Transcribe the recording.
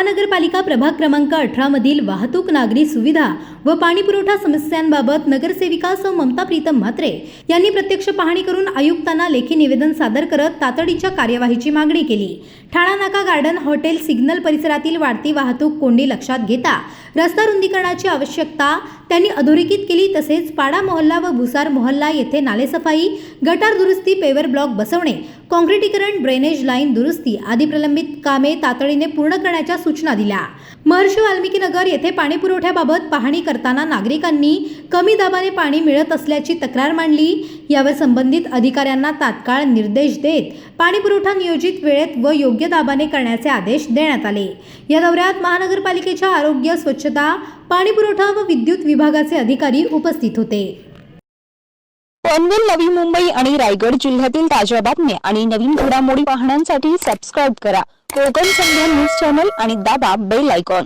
महानगरपालिका प्रभाग क्रमांक 18 मधील वाहतूक, नागरी सुविधा व पाणी पुरवठा समस्यांबाबत नगरसेविका सौ ममता प्रीतम म्हात्रे यांनी प्रत्यक्ष पाहणी करून आयुक्तांना लेखी निवेदन सादर करत तातडीच्या कार्यवाहीची मागणी केली। ठाणा नाका गार्डन हॉटेल सिग्नल परिसरातील वाढती वाहतूक कोंडी लक्षात घेता रस्ता रुंदीकरणाची आवश्यकता त्यांनी अधोरेखित केली। तसेच पाडा मोहल्ला व भुसार मोहल्ला येथे नालेसफाई, गटार दुरुस्ती, पेवर ब्लॉक बसवणे, काँक्रिटीकरण, ड्रेनेज लाईन दुरुस्ती आदी प्रलंबित कामे तातडीने पूर्ण करण्याच्या सूचना दिल्या। महर्षी वाल्मिकी नगर येथे पाणी पुरवठ्याबाबत पाहणी करताना नागरिकांनी कमी दाबाने पाणी मिळत असल्याची तक्रार मांडली। यावर संबंधित अधिकाऱ्यांना तात्काळ निर्देश देत पाणी पुरवठा नियोजित वेळेत व योग्य दाबाने करण्याचे आदेश देण्यात आले। या दौऱ्यात महानगरपालिकेच्या आरोग्य, स्वच्छता, पाणी पुरवठा व विद्युत विभागाचे अधिकारी उपस्थित होते। पनवेल, नवी मुंबई आणि रायगड जिल्ह्यातील ताज्या बातम्या आणि नवीन घडामोडी पाहण्यासाठी सबस्क्राइब करा कोकण संध्या न्यूज चॅनल आणि दाबा बेल आयकॉन।